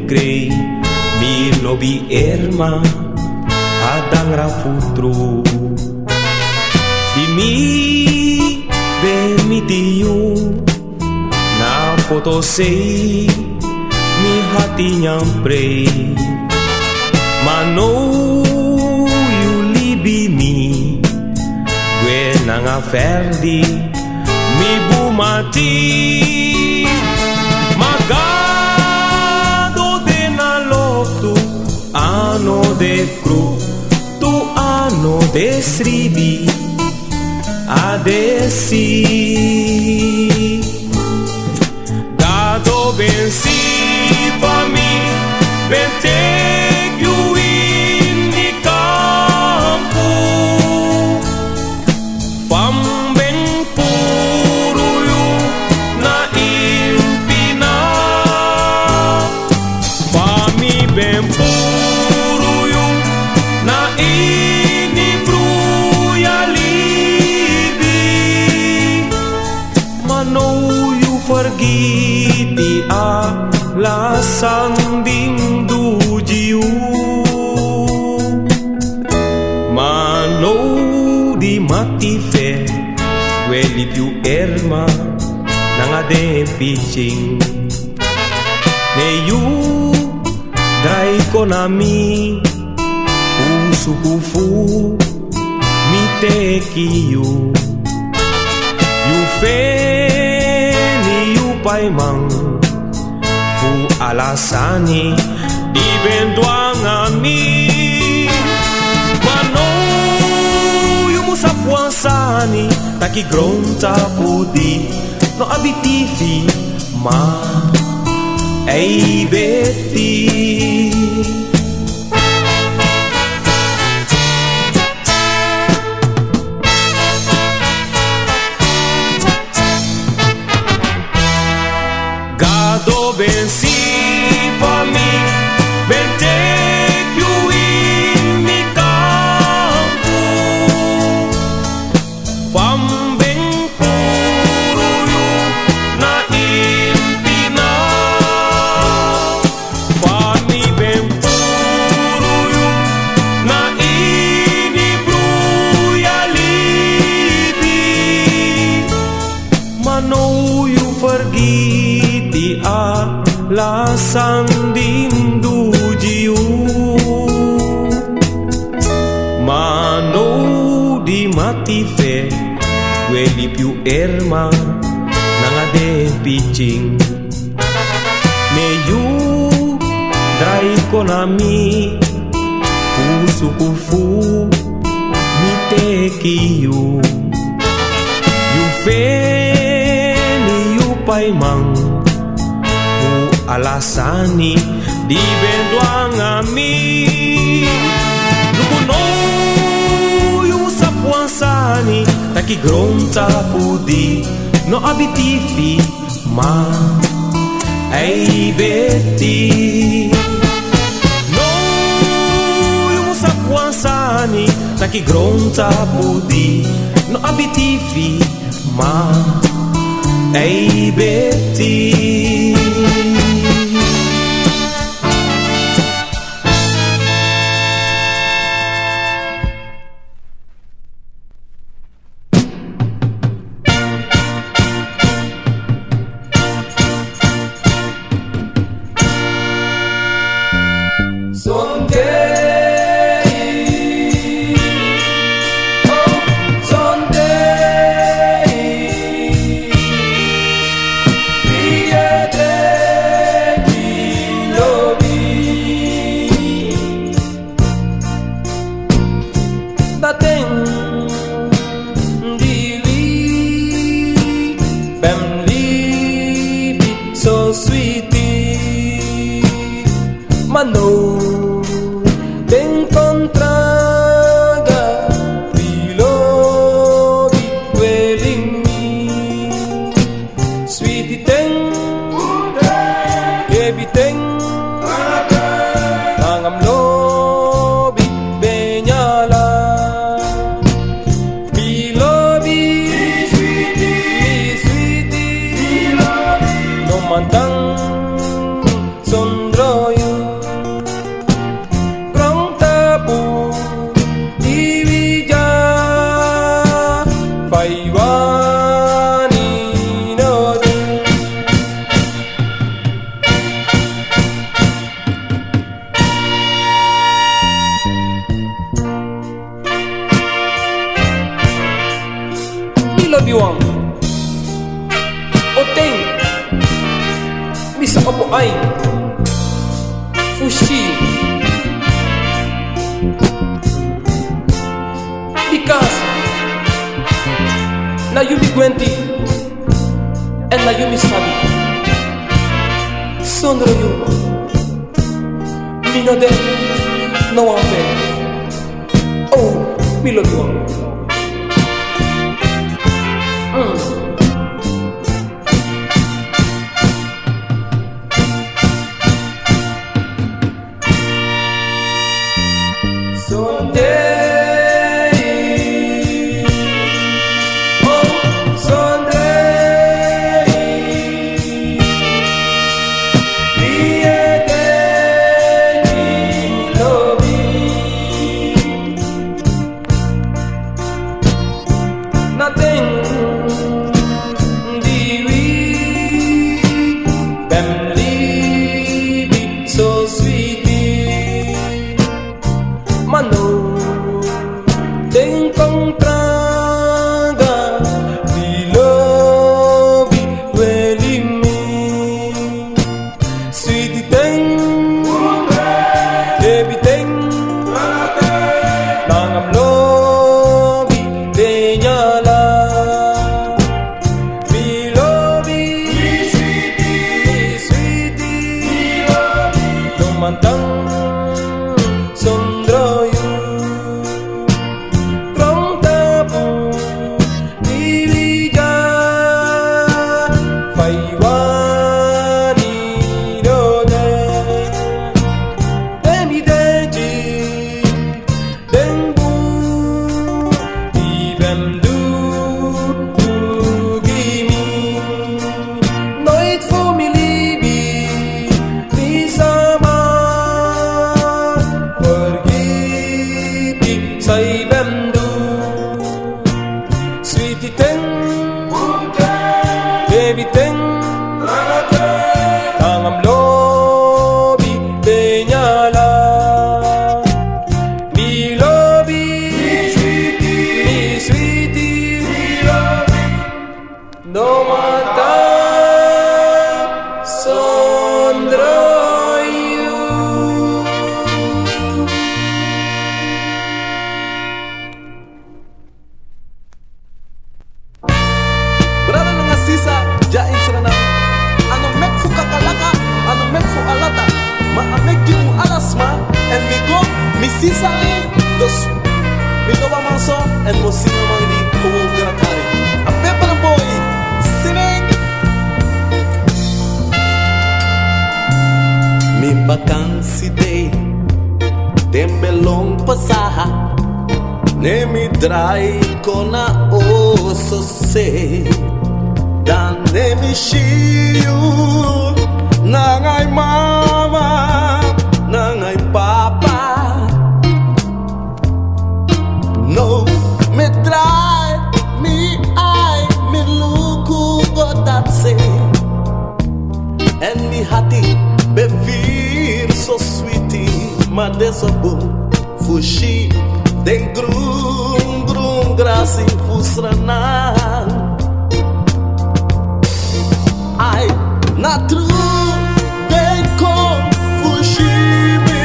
crei, mi lobi erma adang rafutro. Di mi bemitiyo na foto sei mi hati nyampre. Mano you libi mi gue nanga verdi mi bumati. Magado de na lotu ano de cru tu ano de sribi adesi. Gado bensi fami bente in campo fam ben puro yu na impina fami ben puro yu na ini bruya libi mano yu fargiti a la sanding du jiu mano di mati fe quelli più erma nanga de pitching ne yu drai konami usukufu mi te kiyu yu fe ni yu pai mang fu alasani di benduang ami mano yu musa puasani taki gronta pudi no abitifi ma ei beti. Gado bensi fami bente più in mi campo fam ben puro yu na impina fami ben puro yu na ini bruya libi mano yu fargiti a la sanding du jiu mano di mati fe quelli più erma nanga de pitching ne yu drai konami usukufu mi te kiyu yu fe ni yu pai mang fu alasani di benduang ami lukuno yu sa puasani taki gronta pudi no abitifi ma ei beti no yu sa puasani taki gronta pudi no abitifi ma ei beti. Mano te incontraga Vilo di quelling Sweetie ten Baby ten Nangam lobi benyala Bilobi Sweetie No mandang sondroy lobi wang Oteng Misa opo ay Fushi Because Na yumi gwenti And na yumi sabi Sondro yuma Minode No one fair Oh, mi lo digo Vacancy day Tembelong pasaha Ne mi drai kona oso se Dan ne mi shiyu Nangai mama Nangai papa No me drai mi ai mi luku godat se En mi hati bevir so sweetie Ma desa boom fushi Den grum grassi fusranan Ai na true Den kom fushi me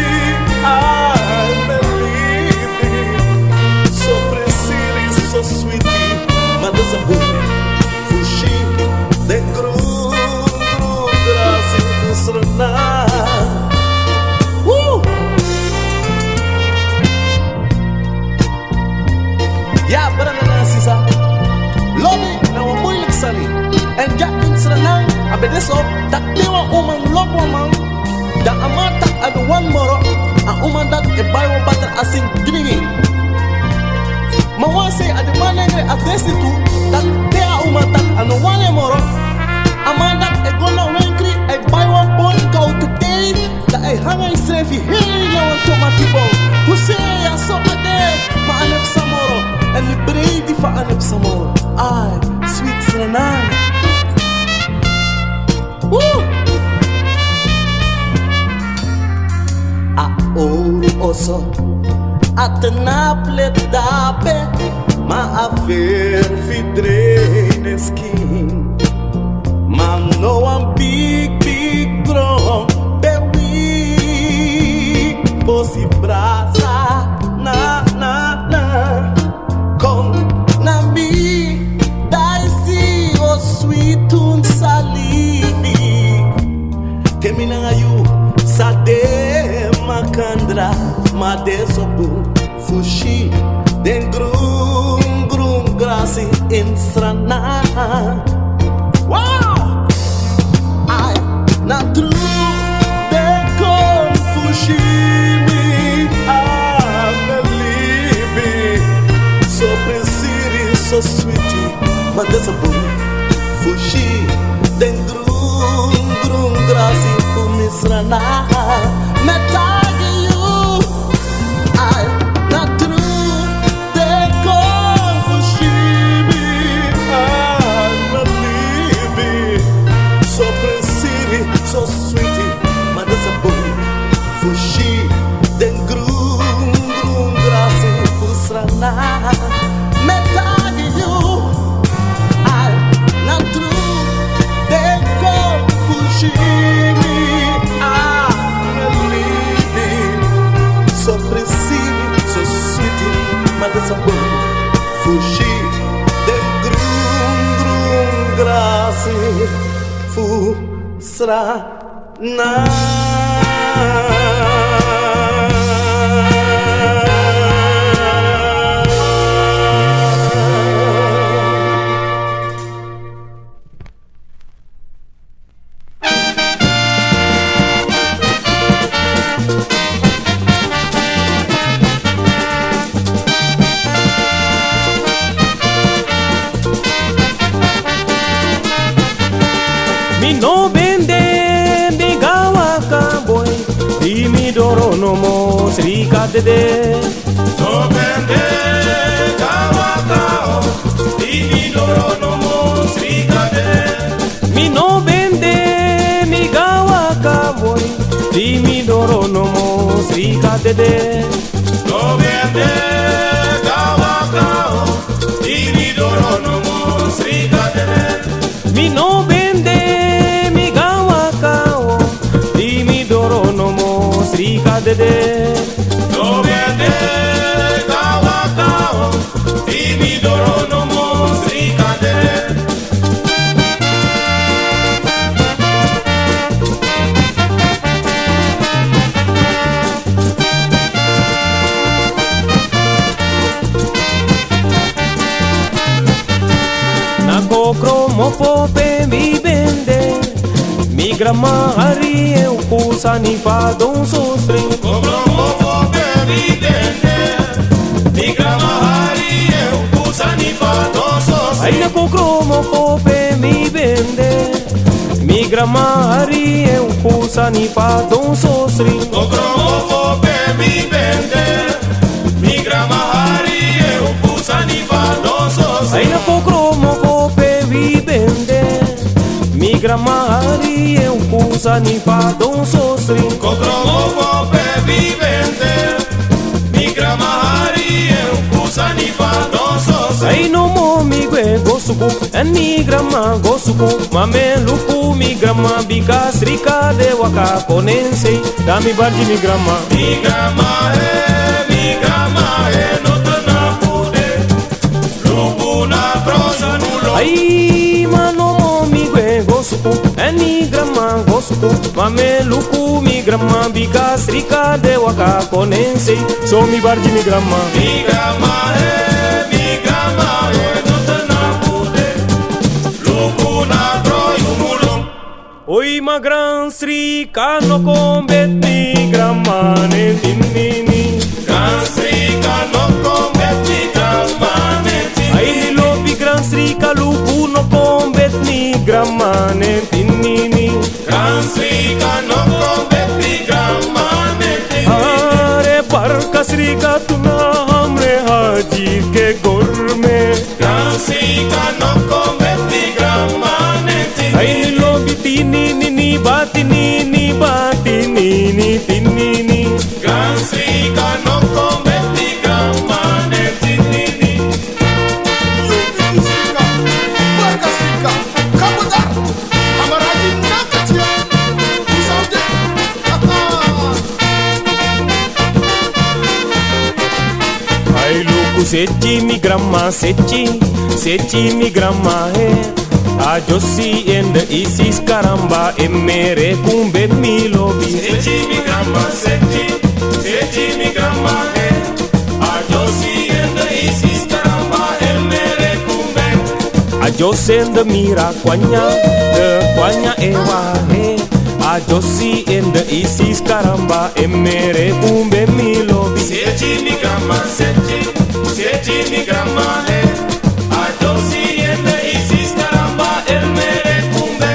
I believe it So presili so sweetie Ma desa boom fushi Den grum grassi fusranan Ya barang na sisa Lobi na wa moeilijk sali En ja insranang Abedeso Tak tewa umang lobo man Dan amatak adu wan moro A umang dat e baywa bater asing gringi Mawase adu manengre adesi tu Tak tea umang tak anu wane moro Amandak e gona wenkri e baywa bon kau tetei Da e hangay srefi Hei lawan tomatibo Huse ya so ade Ma anep samoro En mi bredi fa anep samoro Ay, sweet Srenan A ouro oso Atenap let dape ma aver vidre skin. Man no one big drum, baby, bossy brasa, na na na. Come na me, daisy o sweet tun salibi. Temina you sade makandra, ma desobu fushi, den grum grassi in strana. Wow! I not true. They come fushimi. I believe it. So pretty, so sweetie, but there's a boom. Fushi, then grum grassi to misrana. Metagi you. I not true. They come fushimi. So pretty, so sweetie, but there's a boom. Fushi, then grum grassi pusrana. Metagi you, I not true. They go fushimi, I believe it. So pretty, so sweetie, but there's a boom. Fushi, then grum grassi. Fusrana. Mi no vende mi gawaka boy, di mi doro no mo srika dede. No vende gawaka oh, di mi doro no mo srika dede. Mi no vende mi gawaka boy, di mi doro no mo srika dede. No vende gawaka oh, di mi doro no mo srika dede. Mi no vende mi gawaka oh, di mi doro no mo srika dede. No vende gawaka oh, di mi doro no mo srika dede. Kromo pope mi bende, mi grama hari eu pusa ni fa don sostre. Kromo pope mi bende, mi grama hari eu pusa ni fa don sostre. Ai na kromo pope mi bende, mi grama hari eu pusa ni fa don sostre. Kromo pope mi bende, mi grama hari eu pusa ni fa don sostre. Ai na kromo mi gramari eu pusa ni fa don sosri. Kokromo pope vivente, mi gramari eu pusa ni fa don sosri. Ai no mo mi gue gosuku, en mi grama gosuku, mame luku mi grama bikas rika de waka konense, da mi barji mi grama. Mi grama no tana pude, luku na prosa nulo. Ai mano gosuku, eni grama gosuku, mame luku mi grama bikas rika de waka konense, so mi barji mi grama. Mi grama no tana pude, luku na troyu mulong. Oi ma gran sri kano kombet mi grama ne tinini. Gran sri kano kombet mi grama ne tinini. Ai lobi gran sri kaluku no kombet mi grama ne tinini. Gran sri kano kombet mi grama ne tinini. Are barka sri ka tuna hamre haji ke gorme. Gran sri kano kombet mi grama ne tinini. Ai lobi tinini batini tinini. Gran sri kano kombet mi grama ne tinini. Sechi mi grandma, sechi mi grandma A Josie and the Isis caramba e mere kumbe mi lobi. Sechi mi grandma, sechi mi grandma A Josie and the Isis caramba e mere kumbe. A Josie and the mira kwanya ewa A Josie and the Isis caramba e mere kumbe mi lobi. Sechi mi grandma, sechi mi grandma A Josie and the Isis caramba e mere kumbe.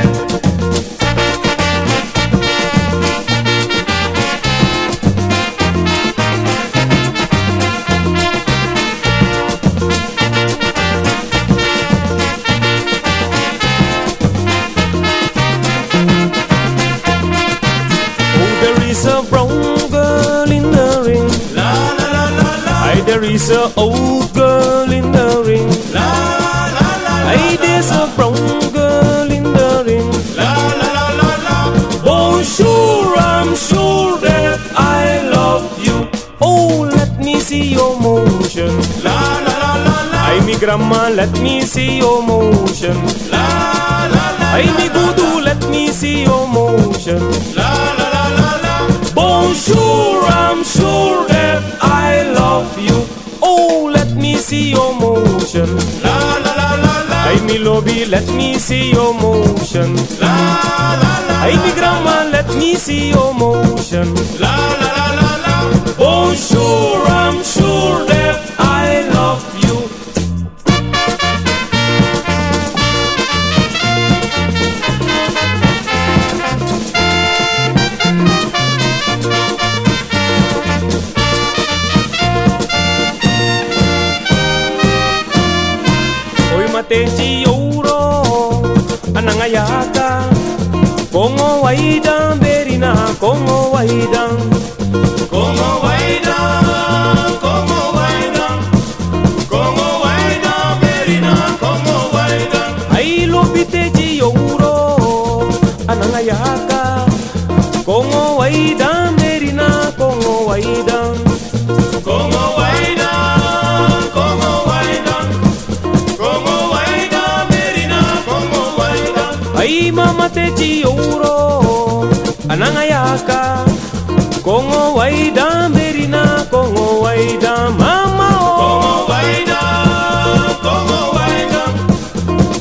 A brown girl in the ring, la la la la la. Aye, there is a old girl in the ring, la la la la. Aye, there's a brown girl in the ring, la la la la la. Oh, sure, I'm sure that I love you. Oh, let me see your motion, la la la la la. Aye, me grandma, let me see your motion, la la la. Aye, me gudu, let me see your motion, la la la la la. Bonjour, I'm sure that I love you. Oh, let me see your motion. La la la la la. Hey, me lobby, let me see your motion. La la la. Hey, me grandma, let me see your motion. La la la la la. Bonjour, I'm sure that I love you. Mateji ouro anangayaka Kongo waidan berina Kongo waidan Kongo waidan Kongo waidan Kongo waidan berina Kongo waidan Ai lobiteji ouro anangayaka Kongo waidan berina Kongo waidan Kongo waidan Kongo waidan Ay mama te chiuro anangayaka Kongo waida merina Kongo waida mama Kongo waida Kongo waida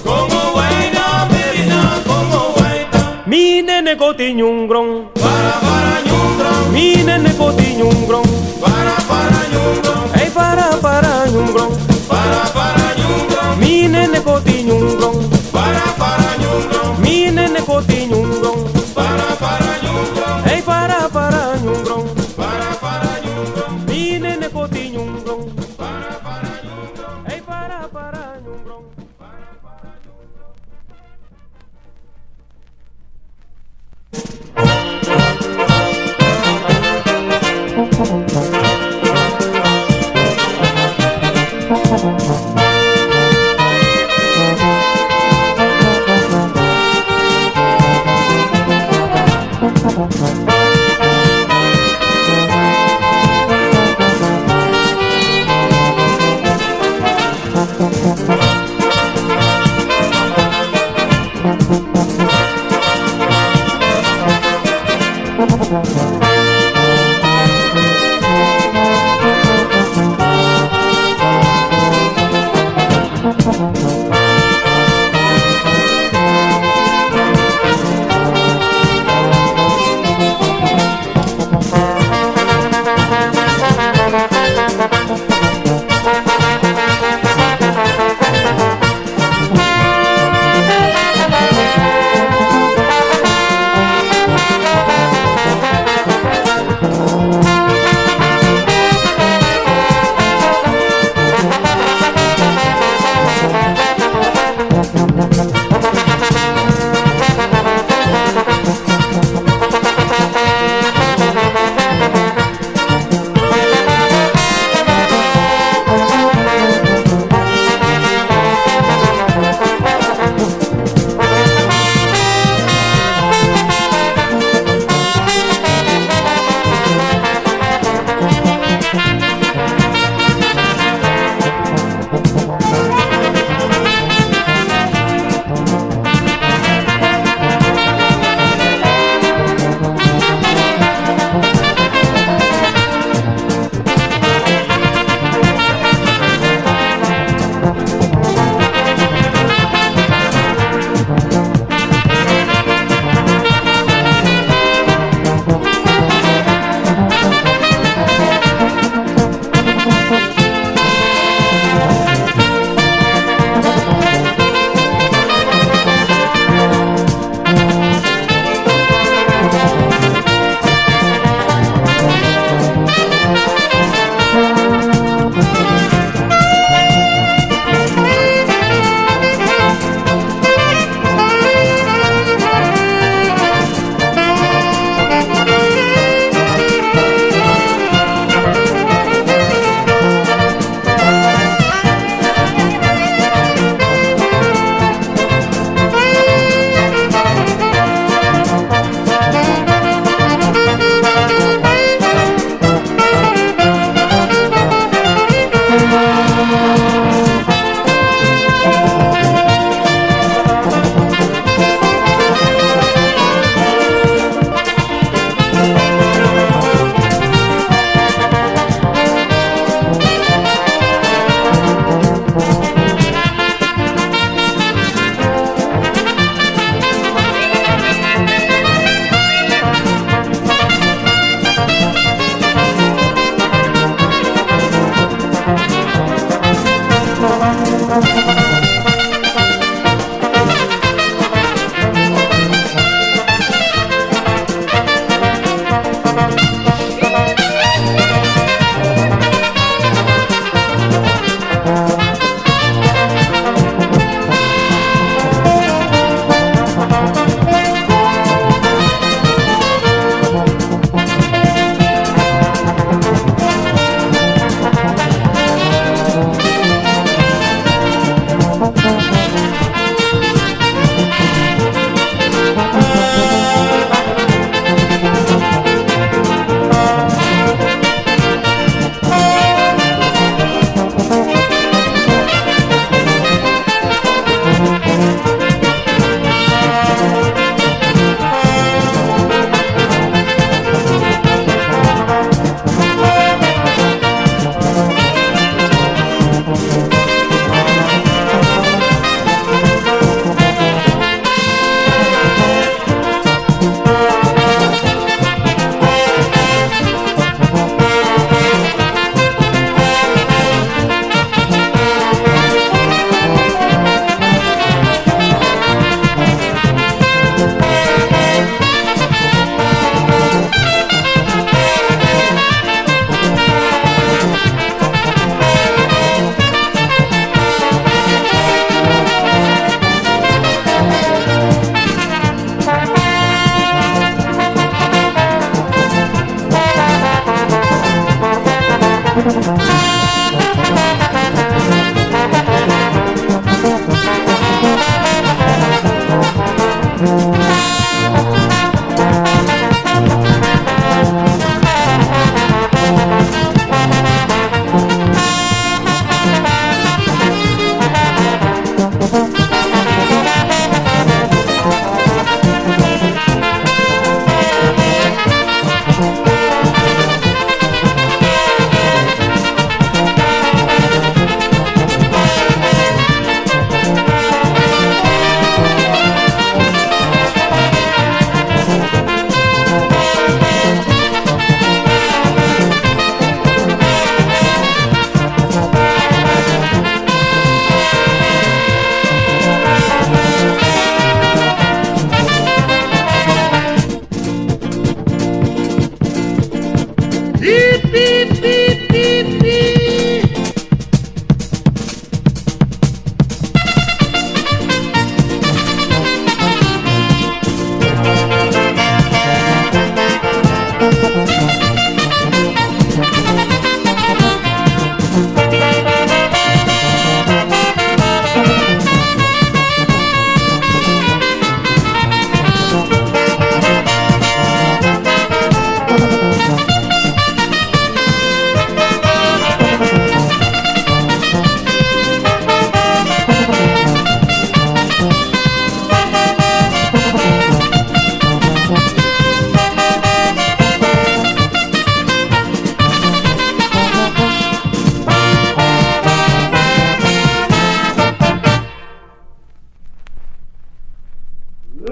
Kongo waida merina Kongo waida Mi nene koti nyungrong para nyungrong Mi nene koti nyungrong para nyungrong Ay para nyungrong para nyungrong Mi nene koti nyungrong para nyungrong Mi nene koti nyungrong para nyungrong Hey para nyungrong nyungrong Mi nene koti nyungrong para nyungrong Hey para nyungrong nyungrong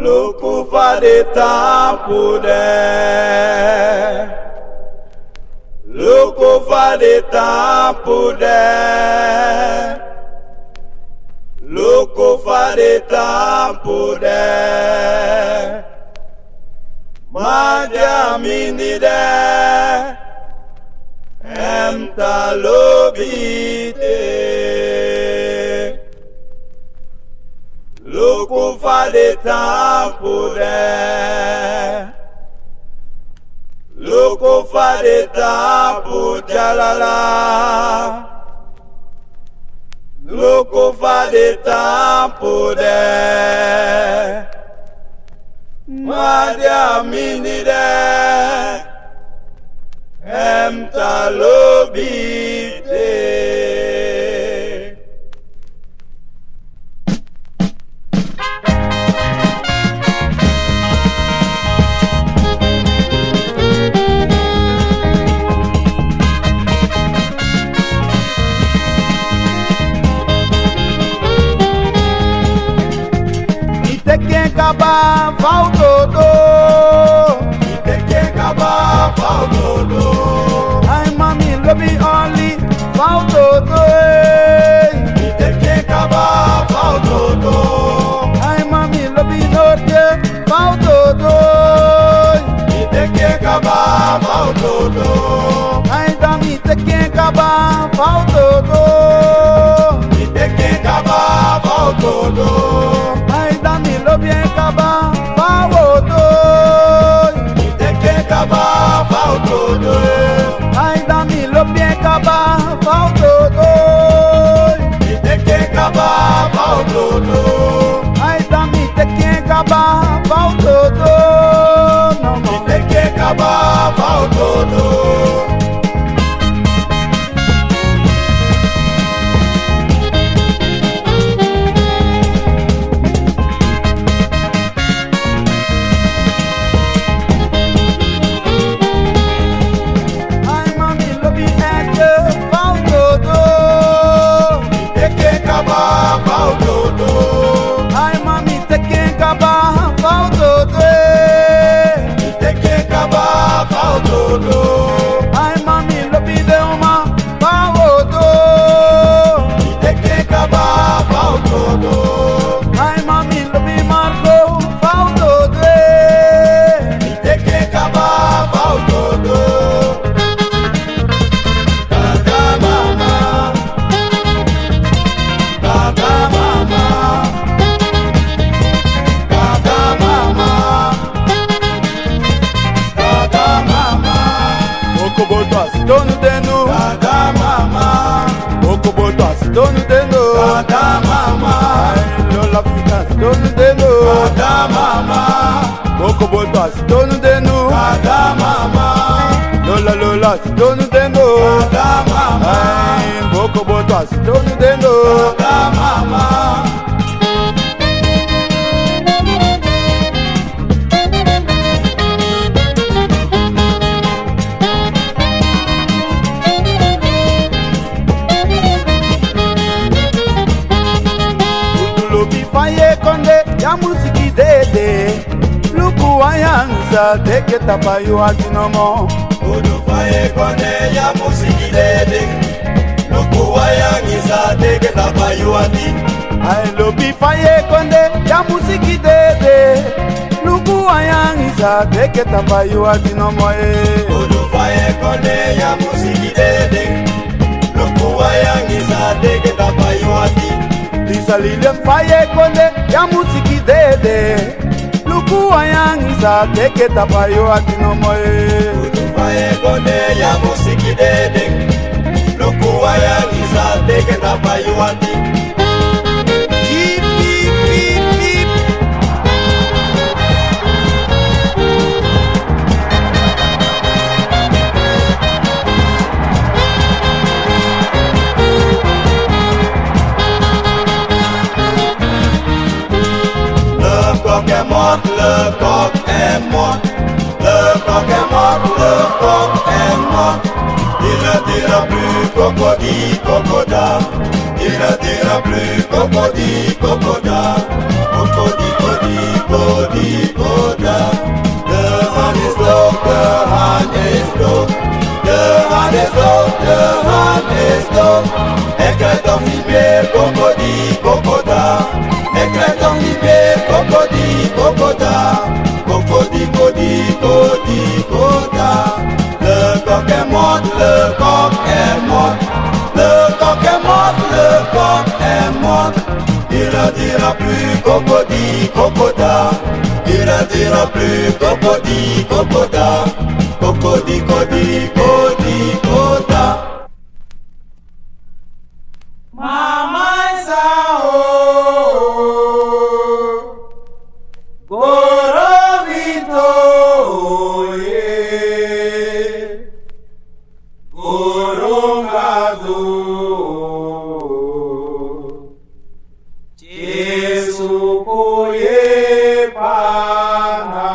Lukufa de tampude, Lukufa de tampude, Lukufa de tampude, Madia minide, Emta lobite. Lukufa de tampude, Lukufa de tampujalala, Lukufa de tampude, Madia minide, Emta lobite. Kaba Valdodo, Kaba Valdodo, ai mami lobby only Valdodo, Kaba Valdodo, ai mami lobby norte Valdodo, Kaba Valdodo, ai dami te Kaba Valdodo, Kaba Valdodo, ai dami lobby Kaba Valdodo, Kaba Valdodo, ai dami lobby Kaba Valdodo, Kaba Valdodo, ai dami te Kaba Valdodo, no no. Kaba Valdodo. Ai mami te quem Kaba Valdodo, Te que Kaba Valdodo, ai mami lobi de uma Valdodo, Te que Kaba Valdodo, ai mami lobi Marco Valdodo, Te que Kaba Valdodo, Tata mama, Tata mama, Tata mama, Tata mama, Okobotas dono denu, Tata dono deno. Cada mama. Lola Africa dono deno. Cada mama. Boko Boto dono deno. Cada mama. Lola dono deno. Cada mama. Boko Boto dono deno. Cada mama. Ya musiki dede luku wayanza teke tapayo atinomo. Udu faye kone ya musiki dede luku wayanza teke tapayo ati. I lobi faye konde ya musiki dede luku wayanza teke tapayo atinomo. Udu faye kone ya musiki dede luku wayanza teke tapayo ati. Lisa Lilian faye konde ya musiki dede luku wayanza teke tapayo atinomo. Udu faye kone ya musiki dede luku wayanza teke tapayo ati. Beep, beep, beep, beep. Le coq est mort, le coq est mort, le coq est mort. Il ne dira plus cocody, cocoda. Il ne dira plus cocody, cocoda. Cocody, cody, cody, coda. The hand is low, the hand is low. The hand is low, the hand is low. Éclate en lumière, cocody, cocoda. Éclate en lumière, cocody, cocoda. Cocody, cody, cody, coda. Le coq est mort, le coq est mort. Le coq est mort, le coq est mort. Il ne dira plus cocody, cocoda. Il ne dira plus cocody, cocoda. Cocody, cody, cody, coda. Mama Sao Gorovito Gorongado Jesus Koye Pana.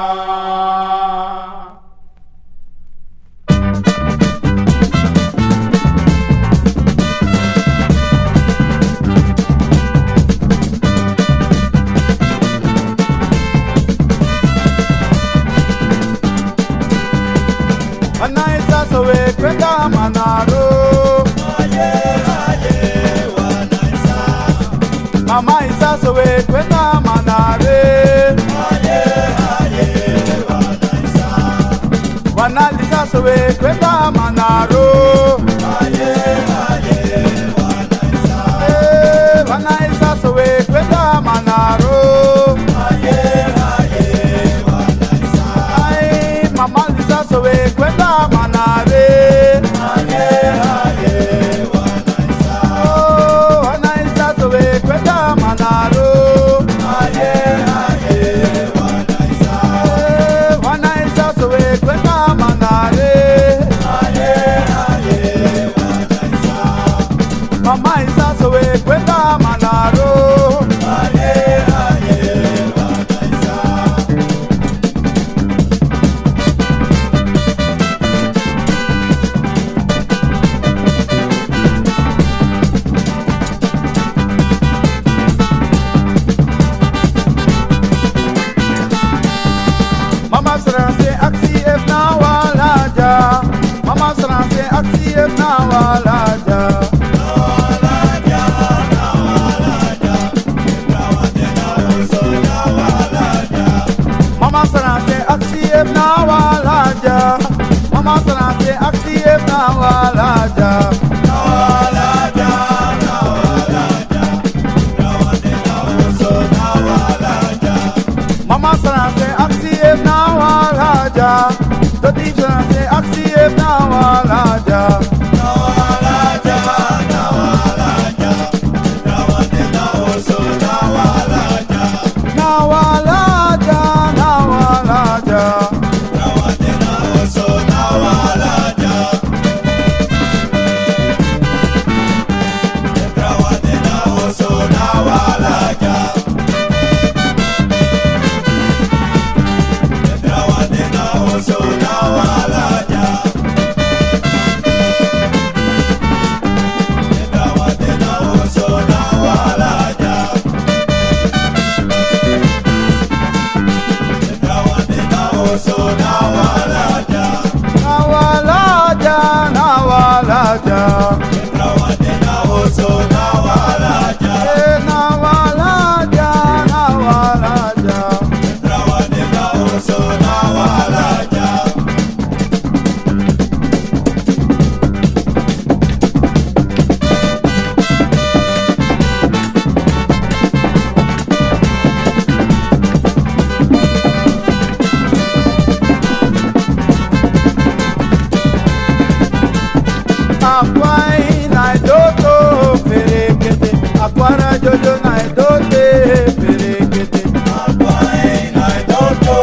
Anaisa sowe kwenda manaro. Mama isa sowe kwenda manare. Wanalisa sowe kwenda manaro. Wanaisa sowe kwenda manaro. Mama lisa sowe kwenda manare. Oh, wanaisa sowe kwenda manaro. Wanaisa sowe kwenda manare. Akwai na doto ferekete, akwara jojo na dote ferekete. Akwai na doto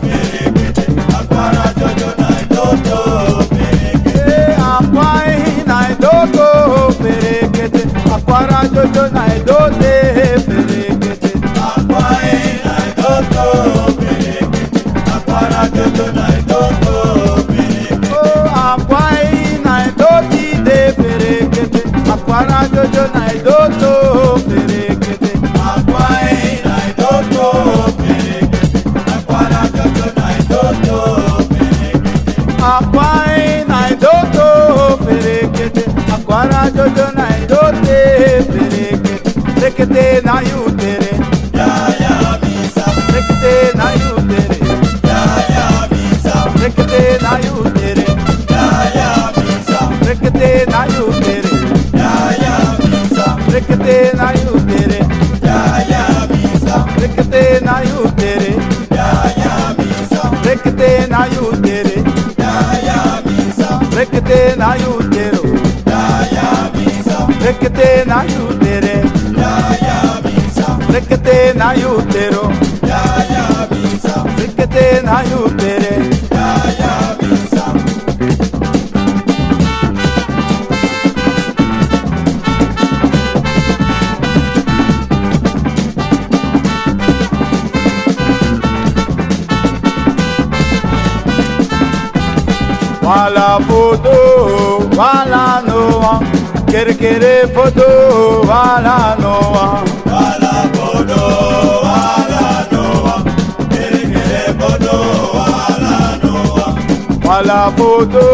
ferekete, akwara jojo na doto ferekete. Akwai na doto ferekete, akwara jojo na dote ferekete. Akwai na doto ferekete, akwara jojo na doto ferekete. Oh, akwai na doti de ferekete, akwara jojo na doto ferekete. Akwai na doto ferekete, akwara jojo na doto ferekete. Akwai na doto ferekete, akwara jojo na dote ferekete. Rekete na yutere, Ya misa, rekete na yutere, ya misa, rekete na yutere, ya misa, rekete na yutere, ya misa, rekete na yutere, ya misa, rekete na yutere, ya misa, rekete na yutere, ya misa, rekete na yutero, ya misa, rekete na yutere, ya misa, rekete na yutero, ya misa, rekete na yutere. ya misa. Wala foto, wala noa, kere foto, wala noa. Wala bodo, wala noa, kere bodo, wala noa. Wala foto,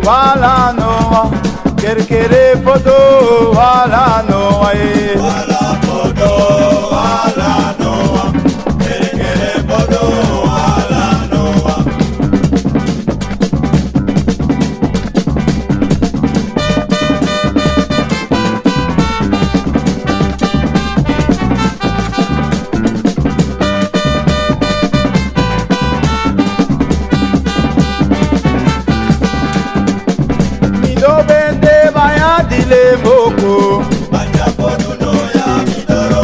wala noa, kere foto, wala noa. Wala bodo, wala noa, kere bodo, wala noa. Mi do bende vaya dile moko. Aja bodo no ya midoro,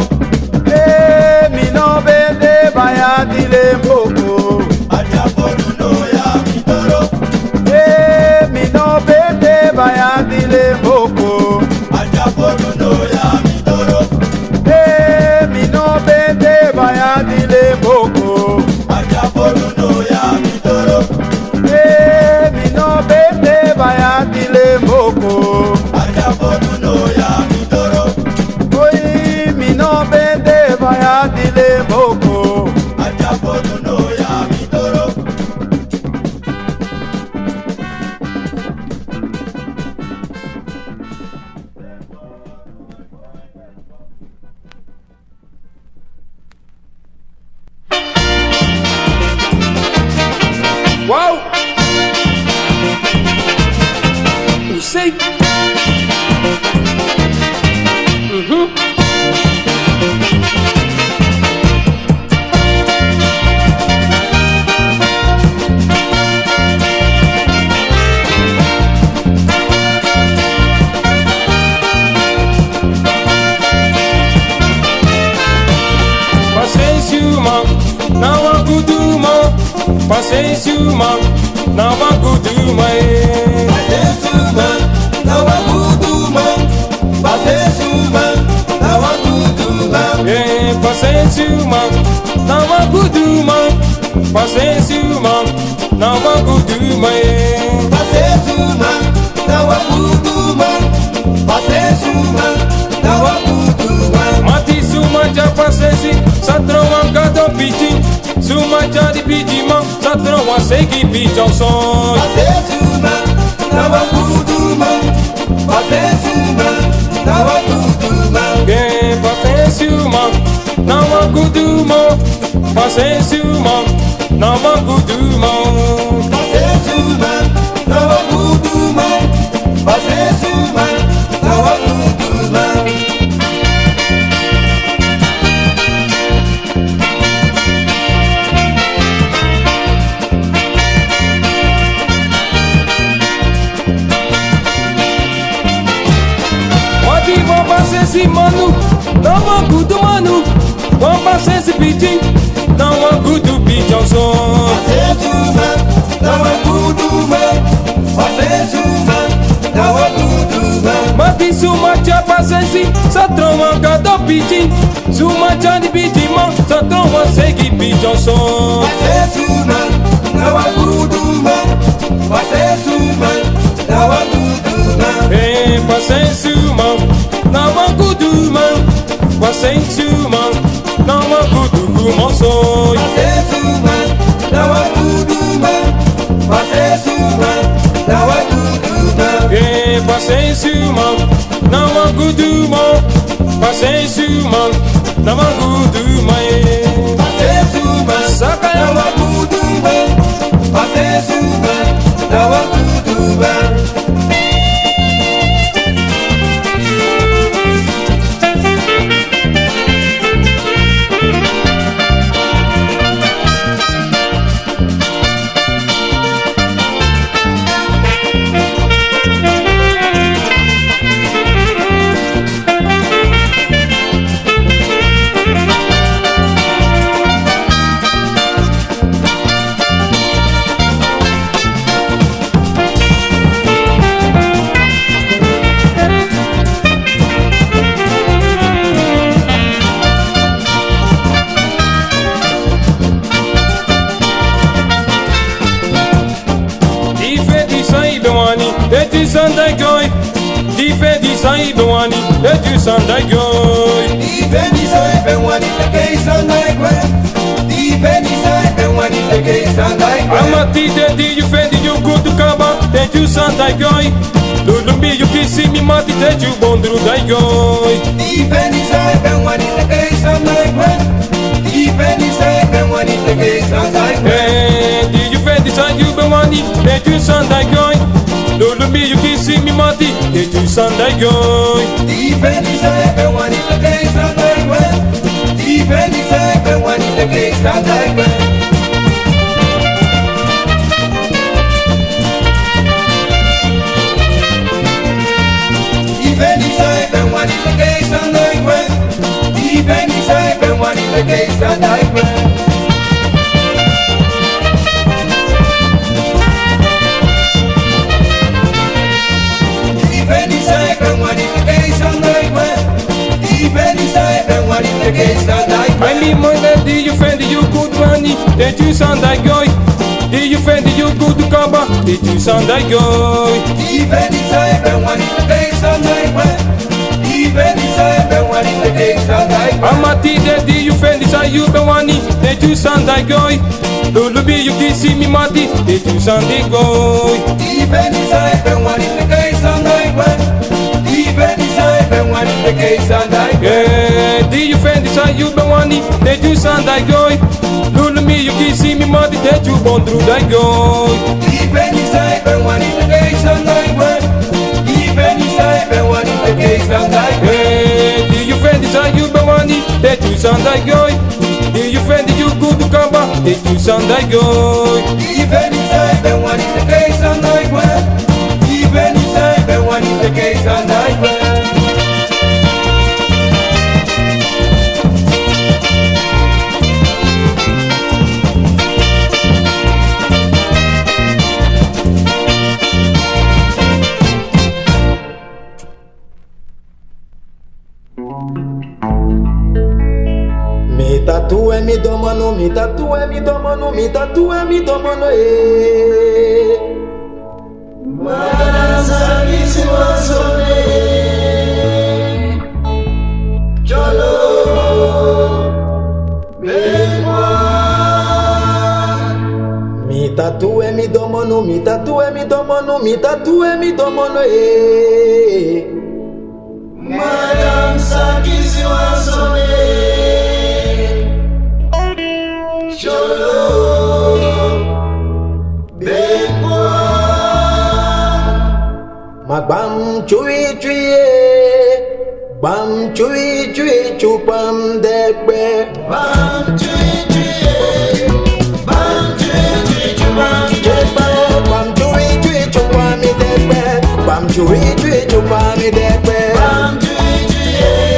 Mi no bende vaya dile moko. aja bodo no ya midoro, Mi no bende vaya dile moko. aja bodo no ya midoro, Mi no bende vaya dile moko. aja bodo no ya midoro, Mi no bende vaya dile moko. aja bodo no ya midoro, Oi, mi no bende vaya dile moko. aja bodo no ya midoro. Uau! Usei! Paciência, irmão, não há guduma. Paciência, irmão, não há guduma. Paciência, irmão, não há guduma. Paciência, irmão, não há guduma. Mati sumaja paciência, satrão angado piti. Sumaja de piti mão, satrão a segui piti ao som. Paciência, irmão, não há guduma. Paciência, irmão, não há guduma. paciência, mano. Não há good, mano. Com paciência, pedi. Não há good, pedi ao som. Paciência, man. Não é good, man. Paciência, man. Não é good, man. Mati sumacha paciência, só troma cada pedi. Sumacha de pedi, man. Só troma segue pedi ao som. Paciência, man. Não é good, man. Paciência, man. Não é good, man. Hey, paciência, man. Não há good, man. Paciência, man. Não há good, man. Sonho. Paciência, man. Não é good, man. Paciência, man. Não é good, man. Hey, paciência, man. Não há good, man. Paciência, man. Não há good, man. Paciência, man. Saca Não é good, man. Paciência, man. Não é good, man. Sandai goy, difendi sai bewani, eju sandai goy. Difendi sai bewani, teke sandai goy. Difendi sai bewani, teke sandai goy. Amati dedi you fendi you good to kaba, eju sandai goy. Lulumbi you kisi mi mati eju bondru dai goy. Difendi sai bewani, teke sandai goy. Difendi sai bewani, teke sandai goy. Eh, di you fendi sai you bewani, eju sandai goy. Lulumbi you kisi mi mati eju sandai goy. Difendi sai bewani, teke sandai goy. Difendi sai bewani, teke sandai goy. Difendi sai bewani, teke sandai goy. Difendi sai bewani, teke sandai goy. I mean more than do you fendi you good money, did you sandai goy. Do you fendi you good kaba, did you sandai goy. Difendi sai bewani, teke sandai goy. Difendi sai bewani, teke sandai goy. Amati dedi you fendi sai you bewani, did you sandai goy. Lulubi you kisi mi mati, did you sandai goy. Difendi sai bewani, teke sandai goy. Difendi sai bewani, teke sandai goy. Yeah, do you fendi sai you bewani, did you sandai goy. Lulubi you kisi mi mati, did you bondru dai goy. Difendi sai bewani, teke sandai goy. Difendi sai bewani, teke sandai goy. Yeah, do you fendi sai you bewani, did you sandai goy. Do you fendi you good kaba, did you sandai goy. Difendi sai bewani, teke sandai goy. Difendi sai bewani, teke sandai goy. Mi tatu mi domano, mi tatu mi domano, mi tatu mi domano, Madanza kisima sone, cholo, benwa. Mi tatu mi domano, mi tatu mi domano, mi tatu mi domano, Madanza kisima sone. Bam chui chui, bam chui chui chupam dekbe. Bam chui chui, bam chui chui chupam dekbe. Bam chui chui chupam dekbe. Bam chui chui chupam dekbe. Bam chui chui.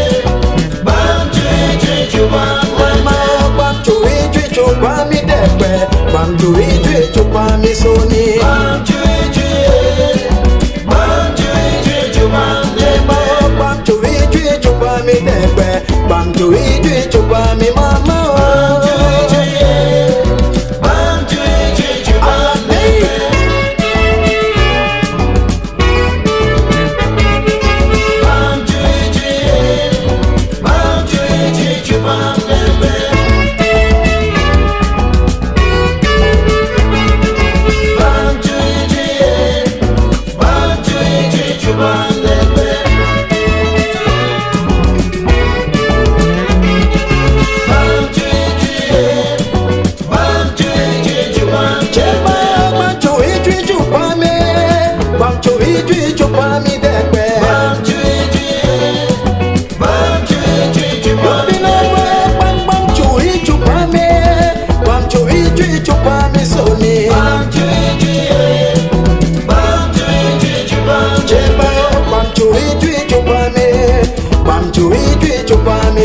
bam chui chui chupa mi soni bam chui chui chupa Jeba bam chui chui chupa mi debe bam chui chui chupa mi mama bam chui chupa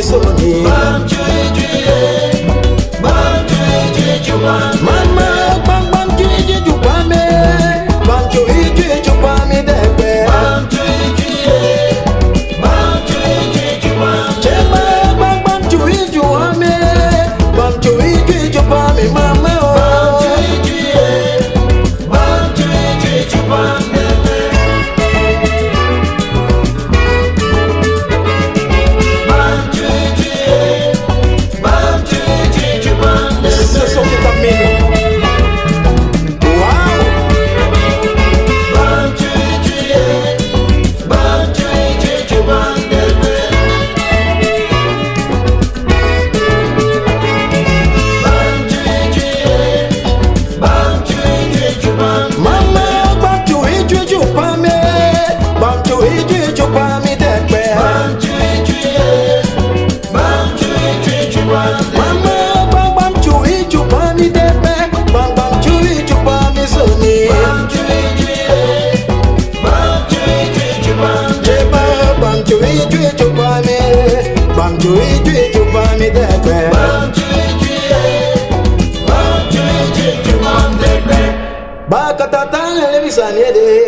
Sony bam chui chupa mama bam bam chui chupa me bam chui chupa me debe bam chui chupa Jeba bam bam chui chupa me bam chui chupa me mama bam chui chupa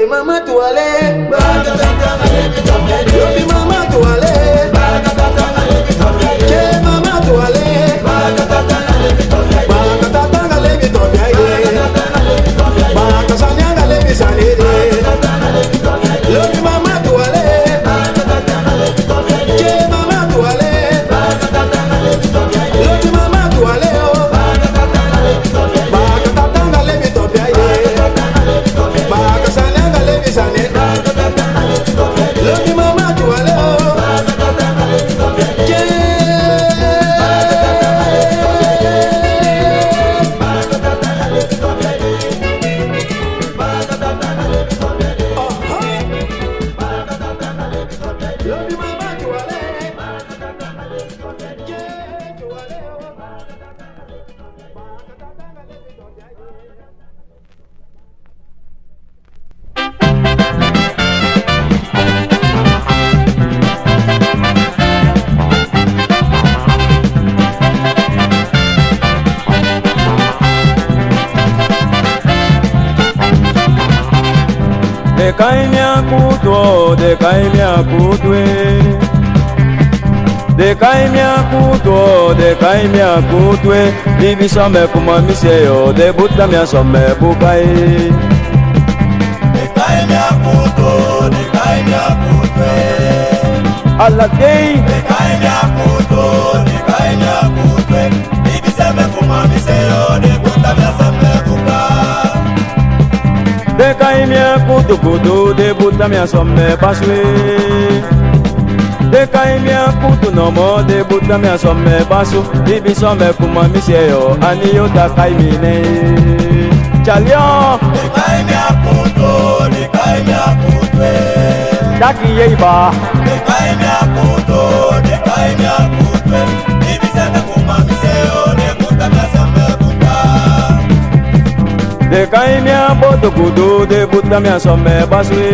Mama tuale, yobi mama tuale, che mama tuale, bakatata lebi tobiaye, bakasanya lebi sanere, yobi mama tuale, che mama tuale, yobi mama tuale, bakatata lebi tobiaye. Look mama to a De caimia kuto, de caimia kutwe. De caimia kuto, de caimia kutwe. Bibi some kuma miseo, de buta mia some bukai. de caimia kuto, Alla day, de caimia kuto, bibi some kuma miseo, de buta mia some bukai. de caimia kuto kuto, de buta mia some baswe. De caimia kuto no mo, de buta mia some basu. Bibi some kuma miseo, aniyo da caimine. Chalion, De caimia kuto, daki yeiba. de caimia kuto, bibi some kuma miseo, de buta mia some bukai. De caimia boto kudo, de buta mia some baswe.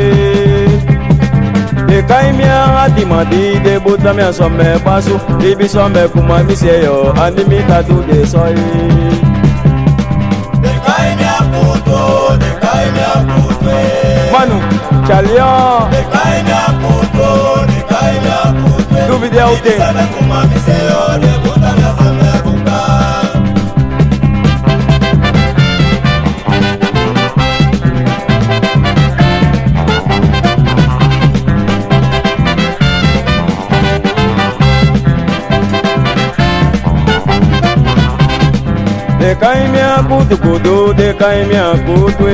De caimia atimadi, de buta mia some basu. Bibi some kuma miseo, animita tu de soy. De puto, de caime a puto. Mano, Chalion, De caime a puto, de caime a puto. dúvida é o tempo. Sabe como a me senhor, de botar minha samba bucar. De caime a puto, kudu, de caime a puto.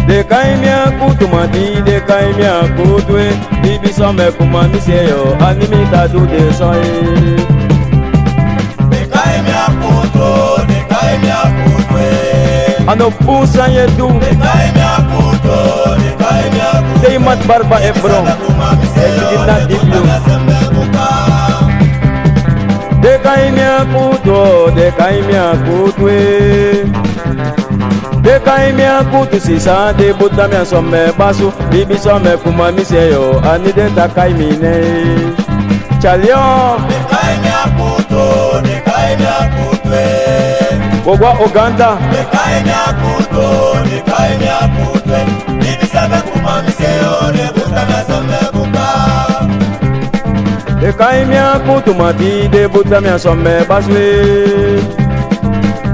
De caime a puto, mati, de caime a puto. Bibi só me kuma me seio, animita do de soi. De caime a puto, de caime a puto. Ano pusa e du, De caime a puto, de caime a puto. tem mat barba e bron. Sabe como a me senhor, de botar minha samba bucar. De caime a puto, de caime a puto. De caime a puto, si sa de buta me so me basu. Bibi só me kuma me seio, anide ta caime ne. Chalion, De caime a puto, de caime a puto. Ogwa Uganda. De caime a puto, de caime a puto. Bibi sabe como a me senhor, de botar minha samba bucar. De caime a puto, mati, de buta me so me basu.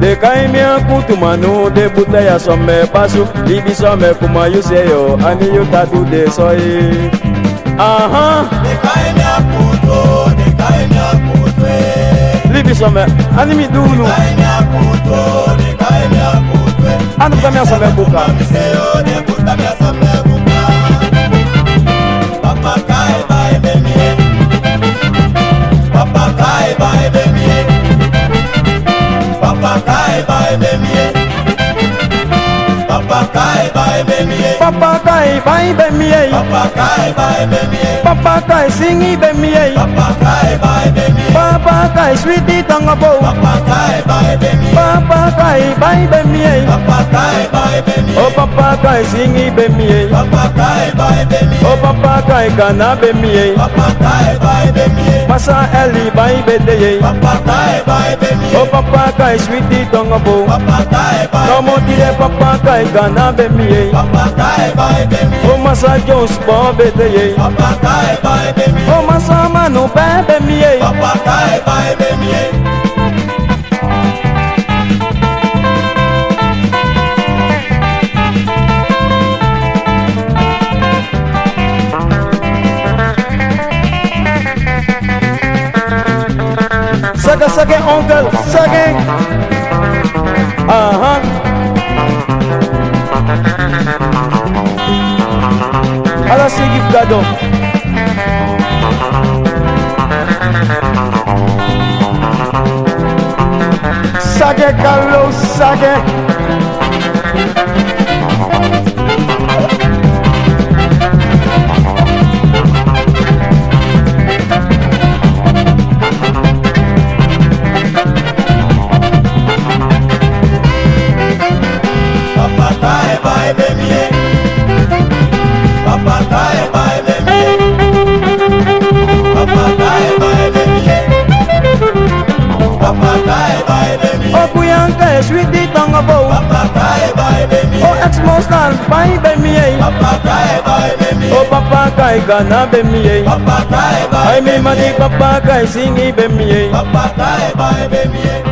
De caime a puto, manu, de buta ya so me basu. Bibi só me kuma you seio, ani you tatu de soi. Aha, De caime a puto, de caime a puto. Bibi só me, ani mi dulu. Caime a puto, de caime a puto. Anu ta me so me buka. Me senhor, de botar minha samba bucar. Papa cai, vai, bemie. Papa cai, vai, bemie. Papa cai, vai, bemie. Papa cai, vai, bemie. Papa kai, vai be mi ei. Papa cai, vai, bemie. Papa kai, singi be mi ei. Papa cai, vai, bemie. Papa kai, sweetie tanga bo. Papa cai, vai, bemie. Papa kai, vai be mi ei. Papa cai, vai, bemie. Oh papa kai, singi be mi ei. Papa cai, vai, bemie. Oh papa kai, kana be mi ei. Papa cai, vai, bemie. Masa eli vai be de ei. Papa cai, vai, bemie. Oh papa kai, sweetie tanga bo. Papa cai, vai, No mo tire papa kai, kana be mi ei. Papa cai, vai, bemie. Oh masa Jones bo be de ei. Papa cai, vai, bemie. Oh masa manu be mi ei. Papa cai, vai, bemie. Sage, sage, uncle, sage. Aha. Ala sigi gado. Sage, Carlos, sage. Papa cai, vai, bemie. Papa cai, vai, bemie. Papa cai, vai, bemie. Papa cai, vai, bemie. Oh kuyanka, sweetie tanga bo. Papa cai, vai, bemie. Oh ex-mostal, vai be mi ei. Papa cai, vai, bemie. Oh papa kai, kana be mi ei. Papa cai, vai, Ai mi mani papa kai, singi be mi ei. Papa cai, vai, bemie.